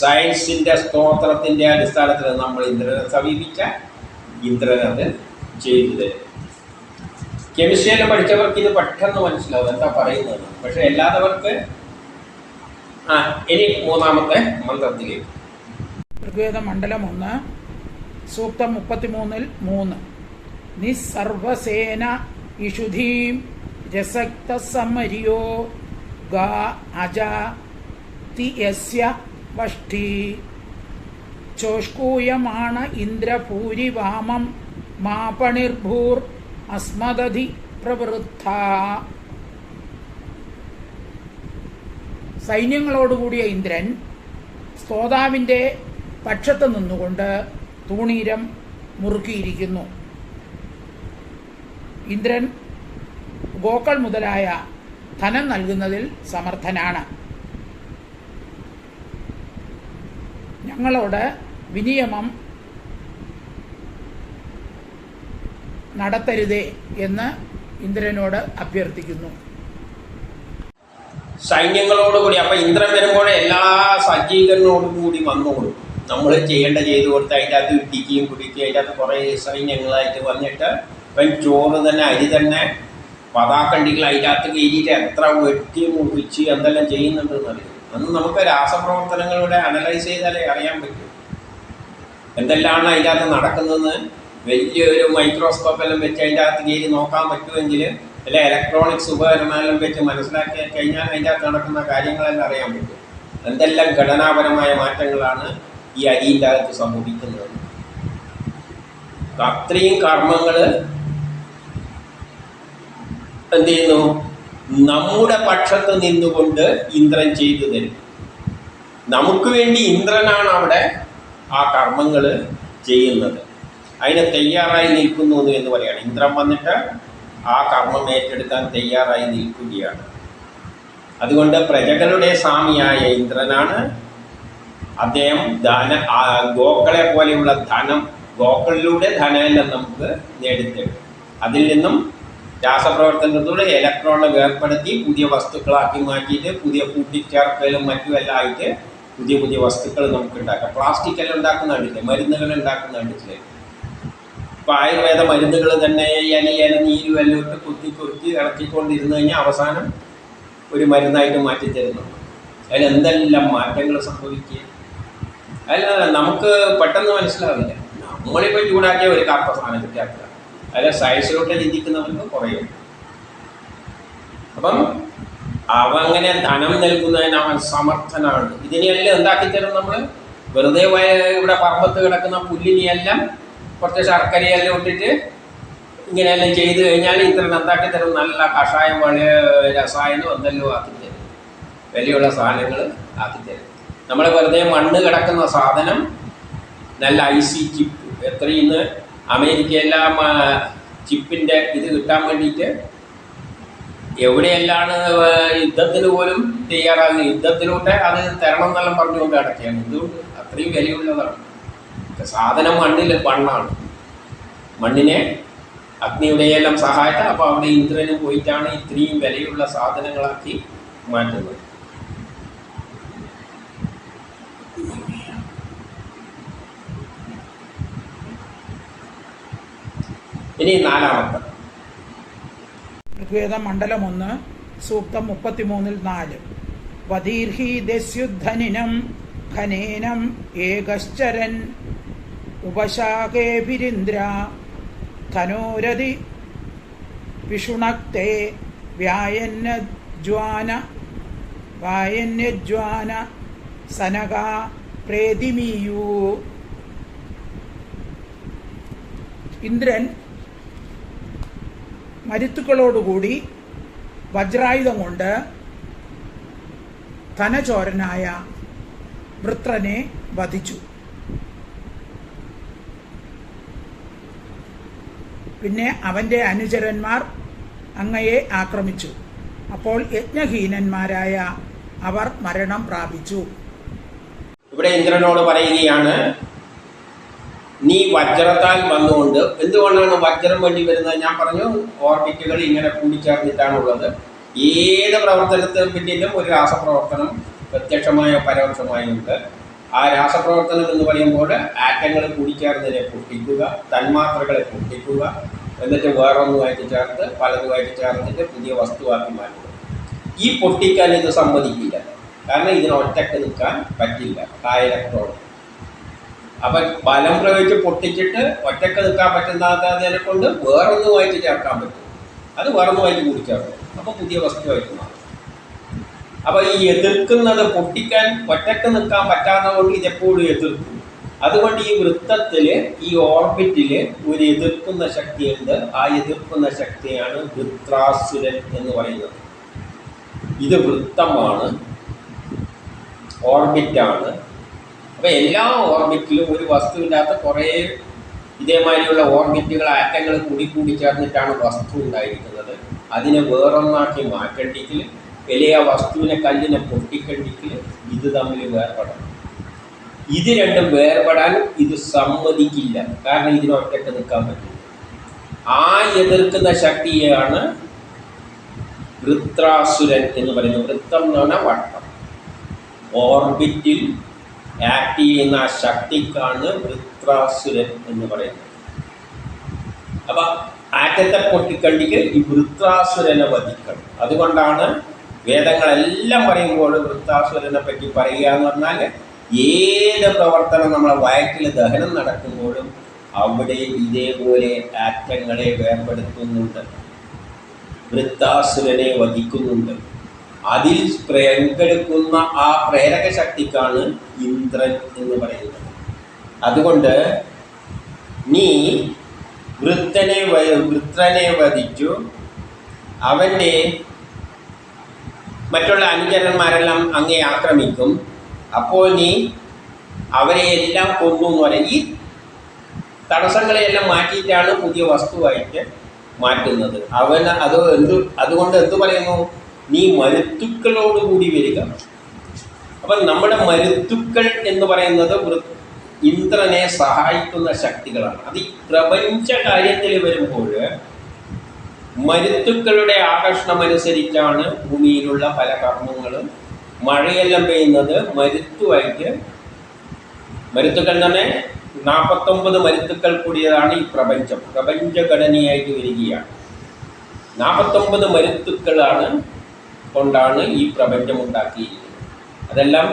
സയൻസിന്റെ സ്തോത്രത്തിന്റെ അടിസ്ഥാനത്തിൽ നമ്മൾ ഇന്ദ്രനെ സമീപിച്ച ഇന്ദ്രൻ അത് ചെയ്തു തരും. കെമിസ്ട്രിയെല്ലാം പഠിച്ചവർക്ക് ഇത് പെട്ടെന്ന് മനസ്സിലാവും എന്താ പറയുന്നത്. പക്ഷെ അല്ലാത്തവർക്ക് ഇനി മൂന്നാമത്തെ മന്ത്രത്തിലേക്ക്. ഋഗ്വേദ മണ്ഡലം 1 സൂക്തം 33-3. നിസ്സർവസേന ഇഷുധീം രസക്തസമര്യോ ഗാ അജ തിയസ്യ വഷ്ടി ചോഷ്കൂയമാണ ഇന്ദ്രപൂരി വാമം മാപണിർഭൂർ അസ്മദധി പ്രവൃത്ത. സൈന്യങ്ങളോടുകൂടിയ ഇന്ദ്രൻ സ്തോതാവിൻ്റെ പക്ഷത്ത് നിന്നുകൊണ്ട് തൂണീരം മുറുക്കിയിരിക്കുന്നു. ഇന്ദ്രൻ ഗോക്കൾ മുതലായ ധനം നൽകുന്നതിൽ സമർത്ഥനാണ്. ഞങ്ങളോട് വിനിയമം നടത്തരുതേ എന്ന് ഇന്ദ്രനോട് അഭ്യർത്ഥിക്കുന്നു. സൈന്യങ്ങളോടുകൂടി, അപ്പൊ ഇന്ദ്രൻ വരുമ്പോൾ എല്ലാ സജ്ജീകരണോടുകൂടി വന്നോളും. നമ്മൾ ചെയ്തു കൊടുത്ത് അതിൻ്റെ അകത്ത് ഇട്ടിക്കുകയും കുടിക്കുകയും അതിൻ്റെ അകത്ത് കുറേ സൈന്യങ്ങളായിട്ട് വന്നിട്ട് ഇപ്പം ചോറ് തന്നെ, അരി തന്നെ പതാക്കണ്ടെങ്കിൽ അതിൻ്റെ അകത്ത് കയറിയിട്ട് എത്ര വെട്ടി മുറിച്ച് എന്തെല്ലാം ചെയ്യുന്നുണ്ടെന്ന് അറിയാം. അന്ന് നമുക്ക് രാസപ്രവർത്തനങ്ങളുടെ അനലൈസ് ചെയ്താലേ അറിയാൻ പറ്റും എന്തെല്ലാം അതിൻ്റെ അകത്ത് നടക്കുന്നതെന്ന്. വലിയൊരു മൈക്രോസ്കോപ്പെല്ലാം വെച്ച് അതിൻ്റെ അകത്ത് കയറി നോക്കാൻ പറ്റുമെങ്കിൽ, അല്ലെ ഇലക്ട്രോണിക്സ് ഉപകരണമെല്ലാം വെച്ച് മനസ്സിലാക്കി കഴിഞ്ഞാൽ അതിൻ്റെ അകത്ത് നടക്കുന്ന കാര്യങ്ങളെല്ലാം അറിയാൻ പറ്റും. എന്തെല്ലാം ഘടനാപരമായ മാറ്റങ്ങളാണ് ഈ അരിൻ്റെ അകത്ത് സംഭവിക്കുന്നത്. അത്രയും കർമ്മങ്ങൾ എന്ത് ചെയ്യുന്നു? നമ്മുടെ പക്ഷത്ത് നിന്നുകൊണ്ട് ഇന്ദ്രൻ ചെയ്തു തരും. നമുക്ക് വേണ്ടി ഇന്ദ്രനാണ് അവിടെ ആ കർമ്മങ്ങൾ ചെയ്യുന്നത്. അതിന് തയ്യാറായി നിൽക്കുന്നു എന്ന് പറയുകയാണ്. ഇന്ദ്രൻ വന്നിട്ട് ആ കർമ്മം ഏറ്റെടുക്കാൻ തയ്യാറായി നിൽക്കുകയാണ്. അതുകൊണ്ട് പ്രജകളുടെ സ്വാമിയായ ഇന്ദ്രനാണ്. അദ്ദേഹം ഗോക്കളെ പോലെയുള്ള ധനം, ഗോക്കളിലൂടെ ധനമെല്ലാം നമുക്ക് നേടിത്തരും. അതിൽ നിന്നും രാസപ്രവർത്തനത്തിലൂടെ ഇലക്ട്രോണെ വേർപ്പെടുത്തി പുതിയ വസ്തുക്കളാക്കി മാറ്റിയിട്ട് പുതിയ കൂട്ടിച്ചേർക്കലും മറ്റുമെല്ലാം ആയിട്ട് പുതിയ പുതിയ വസ്തുക്കൾ നമുക്ക് ഉണ്ടാക്കാം. പ്ലാസ്റ്റിക് എല്ലാം ഉണ്ടാക്കുന്ന കണ്ടില്ലേ, മരുന്നുകൾ ഉണ്ടാക്കുന്ന കണ്ടില്ലേ. ഇപ്പോൾ ആയുർവേദ മരുന്നുകൾ തന്നെ ഇല നീരും എല്ലാം ഇട്ട് കുത്തി ഇറക്കിക്കൊണ്ടിരുന്നു കഴിഞ്ഞാൽ അവസാനം ഒരു മരുന്നായിട്ട് മാറ്റിത്തരുന്നുണ്ട്. അതിലെന്തെല്ലാം മാറ്റങ്ങൾ സംഭവിക്കുക, അതിൽ നമുക്ക് പെട്ടെന്ന് മനസ്സിലാവില്ല. നമ്മളിപ്പോൾ ചൂടാക്കിയ ഒരു കറുത്ത സാധനം കിട്ടിയാക്കുക, അതിൽ സയൻസിലോട്ട് ചിന്തിക്കുന്നവർക്ക് കുറയും. അപ്പം അവങ്ങനെ ധനം നൽകുന്നതിന് അവൻ സമർത്ഥനാണ്. ഇതിനെയെല്ലാം എന്താക്കിത്തരും? നമ്മൾ വെറുതെ ഇവിടെ പറമ്പത്ത് കിടക്കുന്ന പുല്ലിനെയെല്ലാം കുറച്ച് ശർക്കരയെല്ലാം ഇട്ടിട്ട് ഇങ്ങനെയെല്ലാം ചെയ്തു കഴിഞ്ഞാൽ ഇന്ദ്രൻ എന്താക്കിത്തരും? നല്ല കഷായം, വലിയ രസായനം എന്തെല്ലോ ആക്കിത്തരും, വിലയുള്ള സാധനങ്ങൾ ആക്കിത്തരും. നമ്മൾ വെറുതെ മണ്ണ് കിടക്കുന്ന സാധനം നല്ല IC ചിപ്പ്, എത്രയിന്ന് അമേരിക്കയെല്ലാം ചിപ്പിൻ്റെ ഇത് കിട്ടാൻ വേണ്ടിയിട്ട് എവിടെയെല്ലാണ് യുദ്ധത്തിന് പോലും തയ്യാറാകുക, യുദ്ധത്തിലൂടെ അത് തരണം എന്നെല്ലാം പറഞ്ഞുകൊണ്ട് അടക്കുകയാണ്. എന്തുകൊണ്ട്? അത്രയും വിലയുള്ളതാണ് സാധനം. മണ്ണാണ്, മണ്ണിനെ അഗ്നിയുടെ എല്ലാം സഹായത്താൽ. അപ്പോൾ അവിടെ ഇന്ദ്രന് പോയിട്ടാണ് ഇത്രയും വിലയുള്ള സാധനങ്ങളാക്കി മാറ്റുന്നത്. ഇനി 4-ാമത്തെ ഋഗ്വേദം മണ്ഡലം 1 സൂക്തം 33-4. വധീർഹി ദസ്യുദ്ധനിനം ഖനേനം ഏകശ്ചരൻ ഉപശാഖേഭിരിന്ദ്ര ധനോരതി വിഷുണക്തേ വ്യായന്യജ്വാന സനക പ്രേതിമീയൂ. ഇന്ദ്രൻ മരുത്തുക്കളോടുകൂടി വജ്രായുധം കൊണ്ട് ധനചോരനായ വൃത്രനെ വധിച്ചു. പിന്നെ അവൻ്റെ അനുചരന്മാർ അങ്ങയെ ആക്രമിച്ചു. അപ്പോൾ യജ്ഞഹീനന്മാരായ അവർ മരണം പ്രാപിച്ചു. ഇവിടെ ഇന്ദ്രനോട് പറയുകയാണ്, നീ വജ്രത്താൽ വന്നുകൊണ്ട്. എന്തുകൊണ്ടാണ് വജ്രം വേണ്ടി വരുന്നത്? ഞാൻ പറഞ്ഞു, ഓർബിറ്റുകൾ ഇങ്ങനെ കൂടിച്ചേർന്നിട്ടാണുള്ളത്. ഏത് പ്രവർത്തനത്തിന് പിന്നിലും ഒരു രാസപ്രവർത്തനം പ്രത്യക്ഷമായോ പരോക്ഷമായോ ഉണ്ട്. ആ രാസപ്രവർത്തനം എന്ന് പറയുമ്പോൾ ആറ്റങ്ങൾ കൂടിച്ചേർന്നതിനെ പൊട്ടിക്കുക, തന്മാത്രകളെ പൊട്ടിക്കുക, എന്നിട്ട് വേറൊന്നുമായിട്ട് ചേർത്ത് പലതുമായിട്ട് ചേർന്നിട്ട് പുതിയ വസ്തുവാക്കി മാറ്റുക. ഈ പൊട്ടിക്കാൻ ഇത് സമ്മതിക്കില്ല. കാരണം ഇതിന് ഒറ്റക്ക് നിൽക്കാൻ പറ്റില്ല. ഇലക്ട്രോൺ അപ്പം ബലം പ്രയോഗിച്ച് പൊട്ടിച്ചിട്ട് ഒറ്റക്ക് നിൽക്കാൻ പറ്റുന്നതിനെ കൊണ്ട് വേറൊന്നുമായിട്ട് ചേർക്കാൻ പറ്റും. അത് വേറൊന്നുമായിട്ട് കൂടി ചേർക്കും. അപ്പോൾ പുതിയ വസ്തുവായിട്ട് മാറും. അപ്പോൾ ഈ എതിർക്കുന്നത് പൊട്ടിക്കാൻ ഒറ്റക്ക് നിൽക്കാൻ പറ്റാത്തത് കൊണ്ട് ഇതെപ്പോഴും എതിർക്കും. അതുകൊണ്ട് ഈ വൃത്തത്തിൽ, ഈ ഓർബിറ്റിൽ ഒരു എതിർക്കുന്ന ശക്തിയുണ്ട്. ആ എതിർക്കുന്ന ശക്തിയാണ് വൃത്രാസുരൻ എന്ന് പറയുന്നത്. ഇത് വൃത്തമാണ്, ഓർബിറ്റാണ്. അപ്പോൾ എല്ലാ ഓർബിറ്റിലും ഒരു വസ്തുവില്ലാത്ത കുറേ ഇതേമാതിരിയുള്ള ഓർബിറ്റുകൾ, ആറ്റങ്ങൾ കൂടി ചേർന്നിട്ടാണ് വസ്തു ഉണ്ടായിരിക്കുന്നത്. അതിനെ വേറൊന്നാക്കി മാറ്റണ്ടെങ്കിൽ, വലിയ വസ്തുവിനെ കല്ലിനെ പൊട്ടിക്കണ്ടെങ്കിൽ ഇത് തമ്മിൽ വേർപെടണം. ഇത് രണ്ടും വേർപെടാൻ ഇത് സമ്മതിക്കില്ല. കാരണം ഇതിന് ഒറ്റക്ക് നിൽക്കാൻ പറ്റില്ല. ആ എതിർക്കുന്ന ശക്തിയാണ് വൃത്രാസുരൻ എന്ന് പറയുന്നത്. വൃത്തം എന്ന് പറഞ്ഞാൽ വട്ടം. ഓർബിറ്റിൽ ആക്ട് ചെയ്യുന്ന ആ ശക്തിക്കാണ് വൃത്രാസുരൻ എന്ന് പറയുന്നത്. അപ്പം ആറ്റത്തെ പൊട്ടിക്കണ്ടിക്ക് ഈ വൃത്രാസുരനെ വധിക്കണം. അതുകൊണ്ടാണ് വേദങ്ങളെല്ലാം പറയുമ്പോൾ വൃത്രാസുരനെ പറ്റി പറയുക എന്ന് പറഞ്ഞാൽ, ഏത് പ്രവർത്തനം നമ്മളെ വയറ്റിൽ ദഹനം നടക്കുമ്പോഴും അവിടെ ഇതേപോലെ ആറ്റങ്ങളെ വേർപെടുത്തുന്നുണ്ട്, വൃത്താസുരനെ വധിക്കുന്നുണ്ട്. അതിൽ പങ്കെടുക്കുന്ന ആ പ്രേരക ശക്തിക്കാണ് ഇന്ദ്രൻ എന്ന് പറയുന്നത്. അതുകൊണ്ട് നീ വൃത്രനെ വധിച്ചു. അവൻ്റെ മറ്റുള്ള അനുചരന്മാരെല്ലാം അങ്ങേ ആക്രമിക്കും. അപ്പോൾ നീ അവരെ എല്ലാം കൊന്നു എന്ന് പറയും. ഈ തടസ്സങ്ങളെയെല്ലാം മാറ്റിയിട്ടാണ് പുതിയ വസ്തുവായിട്ട് മാറ്റുന്നത്. അതുകൊണ്ട് എന്തു പറയുന്നു? നീ മരുത്തുക്കളോടുകൂടി വരിക. അപ്പം നമ്മുടെ മരുത്തുക്കൾ എന്ന് പറയുന്നത് ഇന്ദ്രനെ സഹായിക്കുന്ന ശക്തികളാണ്. അത് ഈ പ്രപഞ്ച കാര്യത്തിൽ വരുമ്പോൾ മരുത്തുക്കളുടെ ആകർഷണമനുസരിച്ചാണ് ഭൂമിയിലുള്ള പല കർമ്മങ്ങളും. മഴയെല്ലാം പെയ്യുന്നത് മരുത്തുക്കൾ തന്നെ 49 മരുത്തുക്കൾ കൂടിയതാണ് ഈ പ്രപഞ്ചം. പ്രപഞ്ചഘടനയായിട്ട് വരികയാണ്. 49 മരുത്തുക്കളാണ് കൊണ്ടാണ് ഈ പ്രപഞ്ചം ഉണ്ടാക്കിയിരിക്കുന്നത്. അതെല്ലാം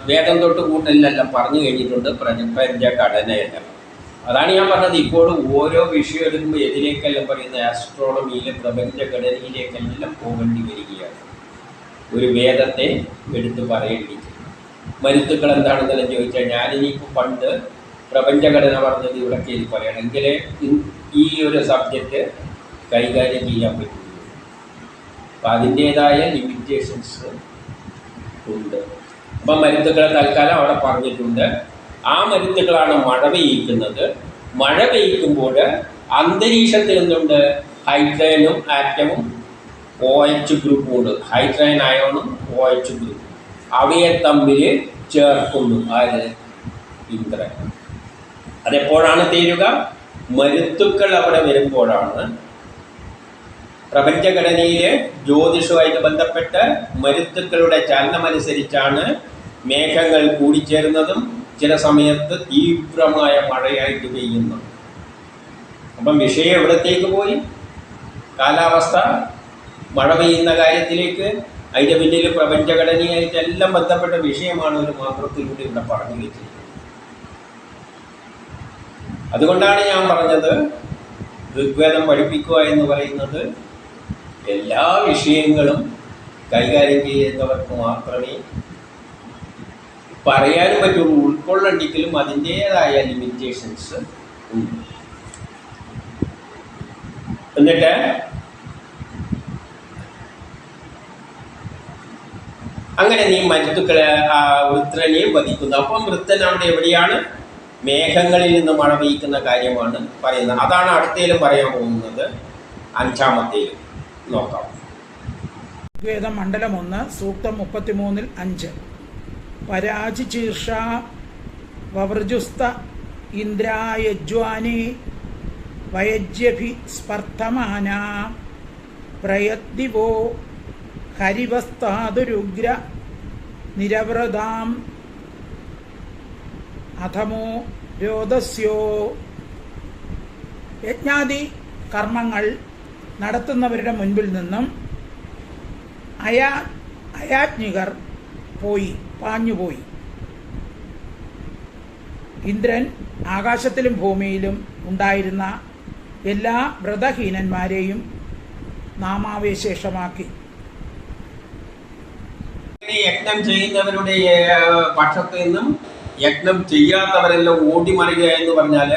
വേദം തൊട്ട് കൂട്ടലിലെല്ലാം പറഞ്ഞു കഴിഞ്ഞിട്ടുണ്ട് പ്രപഞ്ചഘടനയെല്ലാം. അതാണ് ഞാൻ പറഞ്ഞത്. ഇപ്പോൾ ഓരോ വിഷയം എടുക്കുമ്പോൾ എതിലേക്കെല്ലാം പറയുന്ന ആസ്ട്രോണമിയിലെ പ്രപഞ്ചഘടനയിലേക്കെല്ലാം പോകേണ്ടി വരികയാണ്. ഒരു വേദത്തെ എടുത്ത് പറയേണ്ടി. മരുത്തുക്കൾ എന്താണെന്നെല്ലാം ചോദിച്ചാൽ, ഞാനിനിയിപ്പോൾ പണ്ട് പ്രപഞ്ചഘടന പറഞ്ഞത് ഇവിടെ കയറി പറയണമെങ്കിൽ ഈ ഒരു സബ്ജക്റ്റ് കൈകാര്യം ചെയ്യാൻ പറ്റുള്ളൂ. അപ്പം അതിൻ്റേതായ ലിമിറ്റേഷൻസ് ഉണ്ട്. അപ്പം മരുത്തുക്കളെ തൽക്കാലം അവിടെ പറഞ്ഞിട്ടുണ്ട്. ആ മരുത്തുക്കളാണ് മഴ പെയ്യിക്കുന്നത്. മഴ പെയ്യിക്കുമ്പോൾ അന്തരീക്ഷത്തിൽ നിന്നുണ്ട് ഹൈഡ്രജനും ആറ്റവും OH ഗ്രൂപ്പും ഉണ്ട്. ഹൈഡ്രജൻ അയോണും OH ഗ്രൂപ്പും അവയെ തമ്മിൽ ചേർക്കുന്നു ആര്? ഇന്ദ്രൻ. അതെപ്പോഴാണ് തീരുക? മരുത്തുക്കൾ അവിടെ വരുമ്പോഴാണ്. പ്രപഞ്ചഘടനയിലെ ജ്യോതിഷവുമായിട്ട് ബന്ധപ്പെട്ട് മരുത്തുക്കളുടെ ചലനമനുസരിച്ചാണ് മേഘങ്ങൾ കൂടിച്ചേരുന്നതും ചില സമയത്ത് തീവ്രമായ മഴയായിട്ട് പെയ്യുന്നു. അപ്പം വിഷയം എവിടത്തേക്ക് പോയി? കാലാവസ്ഥ, മഴ പെയ്യുന്ന കാര്യത്തിലേക്ക്. അതിൻ്റെ പിന്നിൽ പ്രപഞ്ചഘടനയായിട്ടെല്ലാം ബന്ധപ്പെട്ട വിഷയമാണ് ഒരു മാതൃത്വത്തിലൂടെ ഇവിടെ പറഞ്ഞു വെച്ചിരിക്കുന്നത്. അതുകൊണ്ടാണ് ഞാൻ പറഞ്ഞത് ഋഗ്വേദം പഠിപ്പിക്കുക എന്ന് പറയുന്നത് എല്ലാ വിഷയങ്ങളും കൈകാര്യം ചെയ്യുന്നവർക്ക് മാത്രമേ പറയാനും പറ്റുള്ളൂ. ഉൾക്കൊള്ളണ്ടെങ്കിലും അതിൻ്റേതായ ലിമിറ്റേഷൻസ് ഉണ്ട്. എന്നിട്ട് അങ്ങനെ നീ മരുത്തുക്കളെ വൃത്രനെയും വധിക്കുന്നു. അപ്പം വൃത്തൻ അവിടെ എവിടെയാണ്? മേഘങ്ങളിൽ നിന്ന് മഴ പെയ്ക്കുന്ന കാര്യമാണ് പറയുന്നത്. അതാണ് അടുത്തേലും പറയാൻ പോകുന്നത്. അഞ്ചാമത്തേലും നോക്കാം. ഋഗ്വേദം മണ്ഡലം 1 സൂക്തം 33-5. പരാചിചീർഷ വവൃജുസ്ത ഇന്ദ്രായജ്വാനേ വയജ്യഭി സ്പർദ്ധമാന പ്രയദ്ദിവോ ഹരിവസ്താതുരുഗ്ര നിരവൃതാം അധമോ രോദസ്യോ. യജ്ഞാദി കർമ്മങ്ങൾ നടത്തുന്നവരുടെ മുൻപിൽ നിന്നും അയാജ്ഞികർ പാഞ്ഞുപോയി. ഇന്ദ്രൻ ആകാശത്തിലും ഭൂമിയിലും ഉണ്ടായിരുന്ന എല്ലാ വ്രതഹീനന്മാരെയും നാമാവശേഷമാക്കി. യജ്ഞം ചെയ്യുന്നവരുടെ പക്ഷത്ത് നിന്നും യജ്ഞം ചെയ്യാത്തവരെല്ലാം ഓടിമറിയുക എന്ന് പറഞ്ഞാൽ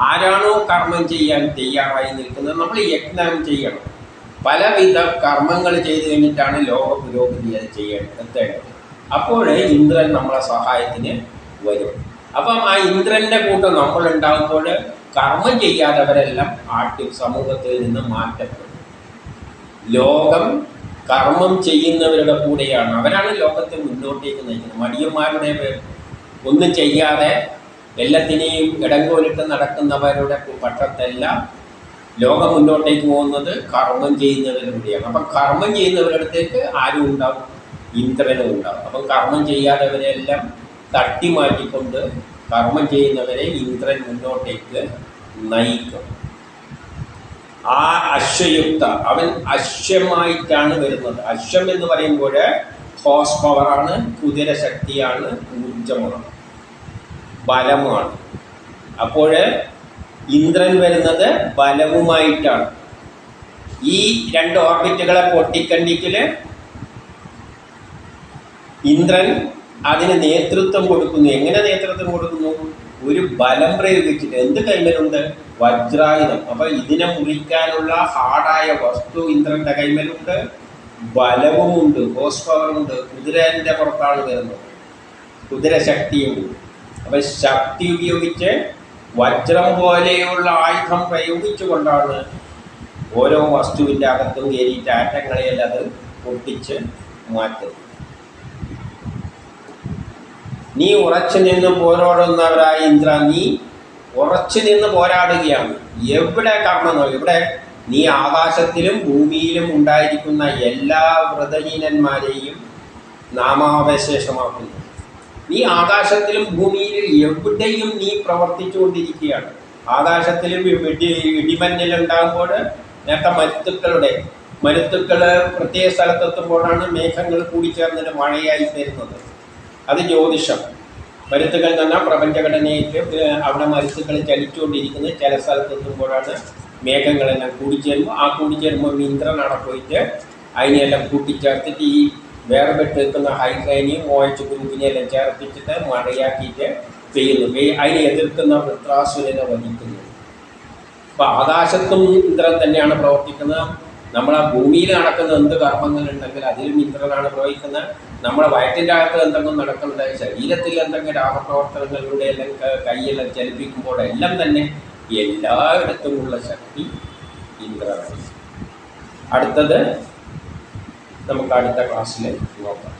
ആരാണോ കർമ്മം ചെയ്യാൻ തയ്യാറായി നിൽക്കുന്നത് നമ്മൾ യജ്ഞം ചെയ്യണം. പലവിധ കർമ്മങ്ങൾ ചെയ്തു കഴിഞ്ഞിട്ടാണ് ലോക പുരോഗതി അത് എത്തേണ്ടത്. അപ്പോൾ ഇന്ദ്രൻ നമ്മളെ സഹായത്തിന് വരും. അപ്പം ആ ഇന്ദ്രൻ്റെ കൂട്ടം നമ്മളുണ്ടാകുമ്പോൾ കർമ്മം ചെയ്യാത്തവരെല്ലാം സമൂഹത്തിൽ നിന്ന് മാറ്റപ്പെടും. ലോകം കർമ്മം ചെയ്യുന്നവരുടെ കൂടെയാണ്. അവരാണ് ലോകത്തെ മുന്നോട്ടേക്ക് നയിക്കുന്നത്. മടിയന്മാരുടെ ഒന്നും ചെയ്യാതെ എല്ലാത്തിനെയും ഇടങ്കോലിട്ട് നടക്കുന്നവരുടെ പക്ഷത്തല്ല ലോകം മുന്നോട്ടേക്ക് പോകുന്നത് കർമ്മം ചെയ്യുന്നവരിലൂടെയാണ്. അപ്പം കർമ്മം ചെയ്യുന്നവരുടെ അടുത്തേക്ക് ആരും ഉണ്ടാവും? ഇന്ദ്രനും ഉണ്ടാവും. അപ്പം കർമ്മം ചെയ്യാത്തവരെല്ലാം തട്ടി മാറ്റിക്കൊണ്ട് കർമ്മം ചെയ്യുന്നവരെ ഇന്ദ്രൻ മുന്നോട്ടേക്ക് നയിക്കും. ആ അശ്വയുക്ത അവൻ അശ്വമായിട്ടാണ് വരുന്നത്. അശ്വം എന്ന് പറയുമ്പോൾ ഹോഴ്സ് പവറാണ്, കുതിരശക്തിയാണ്, ഊർജമാണ്, ബലമാണ്. അപ്പോൾ ഇന്ദ്രൻ വരുന്നത് ബലവുമായിട്ടാണ്. ഈ രണ്ട് ഓർബിറ്റുകളെ പൊട്ടിക്കണ്ടിക്കൽ ഇന്ദ്രൻ അതിന് നേതൃത്വം കൊടുക്കുന്നു. എങ്ങനെ നേതൃത്വം കൊടുക്കുന്നു? ഒരു ബലം പ്രയോഗിച്ചിട്ട്. എന്ത് കൈമലുണ്ട്? വജ്രായുധം. അപ്പം ഇതിനെ മുറിക്കാനുള്ള ഹാർഡായ വസ്തു ഇന്ദ്രൻ്റെ കൈമലുണ്ട്, ബലവുമുണ്ട്, ഹോഴ്സ് പവറുമുണ്ട്. കുതിരൻ്റെ പുറത്താണ് വരുന്നത്, കുതിരശക്തിയുമുണ്ട്. അപ്പം ശക്തി ഉപയോഗിച്ച് വജ്രം പോലെയുള്ള ആയുധം പ്രയോഗിച്ചുകൊണ്ടാണ് ഓരോ വസ്തുവിൻ്റെ അകത്തും കയറിയിട്ട് ആറ്റങ്ങളെയെല്ലാം അത് പൊട്ടിച്ച് മാറ്റുന്നത്. നീ ഉറച്ചു നിന്ന് പോരാടുന്നവരായ ഇന്ദ്ര, നീ ഉറച്ചു നിന്ന് പോരാടുകയാണ്. എവിടെ കർമ്മം? ഇവിടെ നീ ആകാശത്തിലും ഭൂമിയിലും ഉണ്ടായിരിക്കുന്ന എല്ലാ വ്രതഹീനന്മാരെയും നാമാവശേഷമാക്കുന്നു. നീ ആകാശത്തിലും ഭൂമിയിലും എവിടെയും നീ പ്രവർത്തിച്ചുകൊണ്ടിരിക്കുകയാണ്. ആകാശത്തിലും ഇടിമഞ്ഞലുണ്ടാകുമ്പോൾ നേരത്തെ മരുത്തുക്കൾ പ്രത്യേക സ്ഥലത്തെത്തുമ്പോഴാണ് മേഘങ്ങൾ കൂടിച്ചേർന്നിട്ട് മഴയായി തരുന്നത്. അത് ജ്യോതിഷം. മരുത്തുകൾ എന്ന് പറഞ്ഞാൽ പ്രപഞ്ചഘടനയിൽ അവിടെ മരുത്തുകൾ ചലിച്ചുകൊണ്ടിരിക്കുന്നത്. ചില സ്ഥലത്തെത്തുമ്പോഴാണ് മേഘങ്ങളെല്ലാം കൂടിച്ചേരുമ്പോൾ ആ കൂടിച്ചേരുമ്പോൾ ഇന്ദ്രൻ അവിടെ പോയിട്ട് അതിനെല്ലാം കൂട്ടിച്ചേർത്തിട്ട് ഈ വേർപെട്ട് നിൽക്കുന്ന ഹൈഡ്രജനെയും OH ഗ്രൂപ്പിനെയെല്ലാം ചേർത്തിച്ചിട്ട് മഴയാക്കിയിട്ട് പെയ്യുന്നു. അതിനെ എതിർക്കുന്ന വൃത്രാസുരനെ വധിക്കുന്നു. അപ്പോൾ ആകാശത്തും ഇന്ദ്രൻ തന്നെയാണ് പ്രവർത്തിക്കുന്നത്. നമ്മളെ ഭൂമിയിൽ നടക്കുന്ന എന്ത് കർമ്മങ്ങളുണ്ടെങ്കിൽ അതിലും ഇന്ദ്രനാണ് പ്രവഹിക്കുന്നത്. നമ്മളെ വയറ്റിൻ്റെ അകത്ത് എന്തെങ്കിലും നടക്കുന്നത്, ശരീരത്തിൽ എന്തെങ്കിലും രാഗപ്രവർത്തനങ്ങളിലൂടെ എല്ലാം കൈയെല്ലാം ചലിപ്പിക്കുമ്പോഴെല്ലാം തന്നെ എല്ലായിടത്തുമുള്ള ശക്തി ഇന്ദ്രനാണ്. അടുത്തത് നമുക്ക് അടുത്ത ക്ലാസ്സിൽ നോക്കാം.